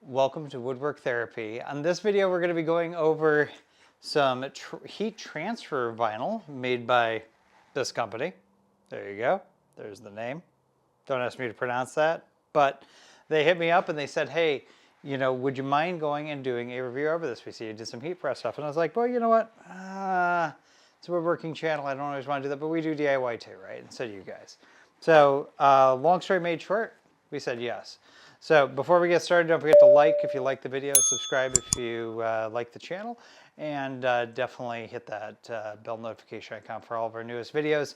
Welcome to Woodwork Therapy. On this video we're going to be going over some heat transfer vinyl made by this company. There you go. There's the name. Don't ask me to pronounce that, but they hit me up and they said, hey, would you mind going and doing a review over this? We see you did some heat press stuff. And I was like, well, you know what? It's a woodworking channel. I don't always want to do that, but we do DIY too, right? And so do you guys. So long story made short, we said yes. So before we get started, don't forget to like if you like the video, subscribe if you like the channel, and definitely hit that bell notification icon for all of our newest videos.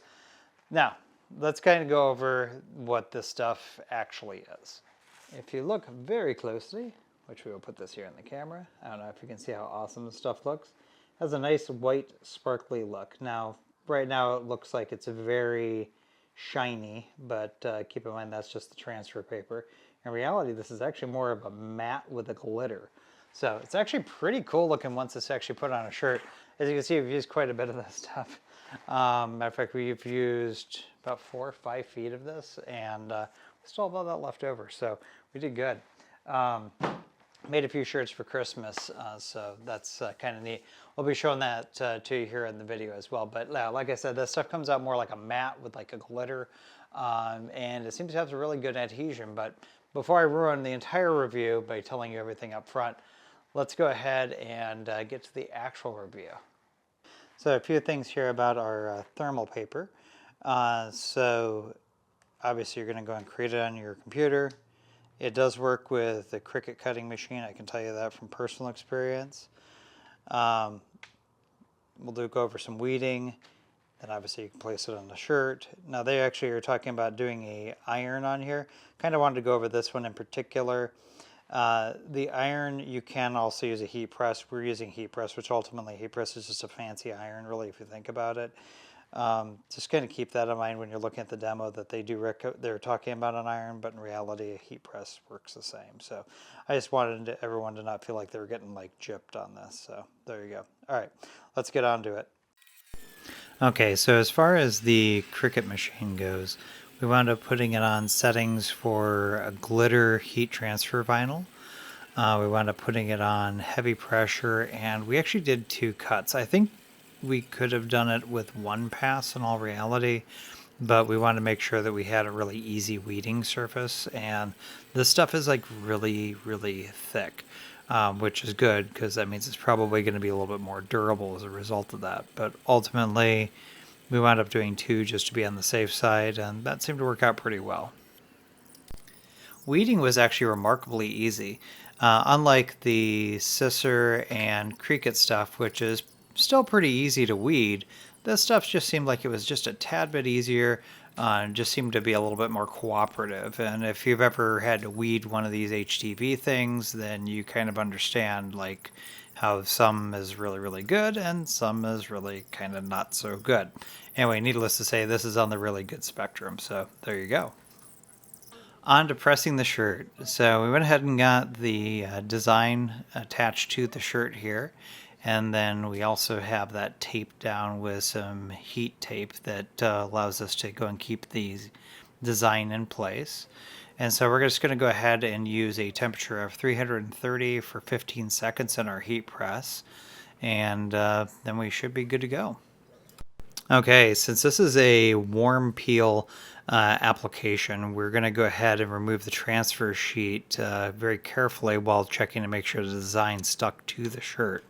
Now, let's kind of go over what this stuff actually is. If you look very closely, which we will put this here in the camera, I don't know if you can see how awesome this stuff looks. It has a nice white sparkly look. Now, right now it looks like it's very shiny, but keep in mind that's just the transfer paper. In reality, this is actually more of a matte with a glitter. So it's actually pretty cool looking once it's actually put on a shirt. As you can see, we've used quite a bit of this stuff. Matter of fact, we've used about 4 or 5 feet of this, and we still have all that left over. So we did good. Made a few shirts for Christmas, so that's kind of neat. We'll be showing that to you here in the video as well. But like I said, this stuff comes out more like a matte with like a glitter, and it seems to have a really good adhesion. But before I ruin the entire review by telling you everything up front, let's go ahead and get to the actual review. So a few things here about our thermal paper. So obviously you're going to go and create it on your computer. It does work with the Cricut cutting machine, I can tell you that from personal experience. We'll go over some weeding, then obviously you can place it on the shirt. Now they actually are talking about doing a iron on here. Kind of wanted to go over this one in particular. The iron, you can also use a heat press. We're using heat press, which ultimately heat press is just a fancy iron, really, if you think about it. Just kind of keep that in mind when you're looking at the demo that they're talking about an iron, but in reality a heat press works the same. So I just wanted everyone to not feel like they were getting like gypped on this. So there you go. All right, let's get on to it. Okay, so as far as the Cricut machine goes, we wound up putting it on settings for a glitter heat transfer vinyl. We wound up putting it on heavy pressure, and we actually did 2 cuts. I think we could have done it with 1 pass in all reality, but we wanted to make sure that we had a really easy weeding surface, and this stuff is like really, really thick, which is good because that means it's probably going to be a little bit more durable as a result of that. But ultimately, we wound up doing 2 just to be on the safe side, and that seemed to work out pretty well. Weeding was actually remarkably easy. Unlike the Scissor and Cricut stuff, which is still pretty easy to weed, this stuff just seemed like it was just a tad bit easier, and just seemed to be a little bit more cooperative. And if you've ever had to weed one of these HTV things, then you kind of understand like how some is really, really good and some is really kind of not so good. Anyway, needless to say, this is on the really good spectrum, so there you go. On to pressing the shirt. So we went ahead and got the design attached to the shirt here. And then we also have that taped down with some heat tape that allows us to go and keep the design in place. And so we're just going to go ahead and use a temperature of 330 for 15 seconds in our heat press. And then we should be good to go. Okay, since this is a warm peel application, we're going to go ahead and remove the transfer sheet very carefully while checking to make sure the design stuck to the shirt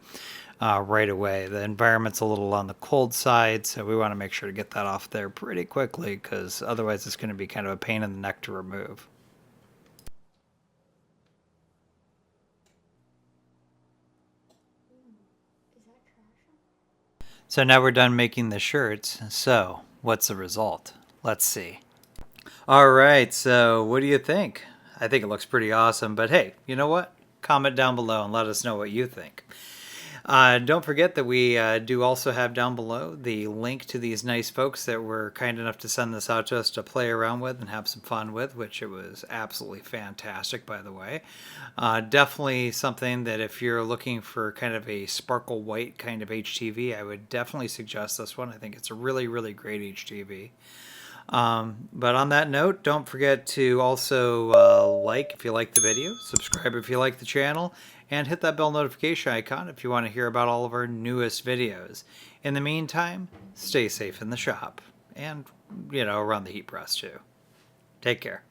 right away. The environment's a little on the cold side, so we want to make sure to get that off there pretty quickly because otherwise it's going to be kind of a pain in the neck to remove. So now we're done making the shirts. So what's the result? Let's see. All right, so what do you think? I think it looks pretty awesome, but hey, you know what? Comment down below and let us know what you think. Don't forget that we do also have down below the link to these nice folks that were kind enough to send this out to us to play around with and have some fun with, which it was absolutely fantastic, by the way. Definitely something that if you're looking for kind of a sparkle white kind of HTV, I would definitely suggest this one. I think it's a really, really great HTV. But on that note, don't forget to also like if you like the video, subscribe if you like the channel, and hit that bell notification icon if you want to hear about all of our newest videos. In the meantime, stay safe in the shop and, you know, around the heat press too. Take care.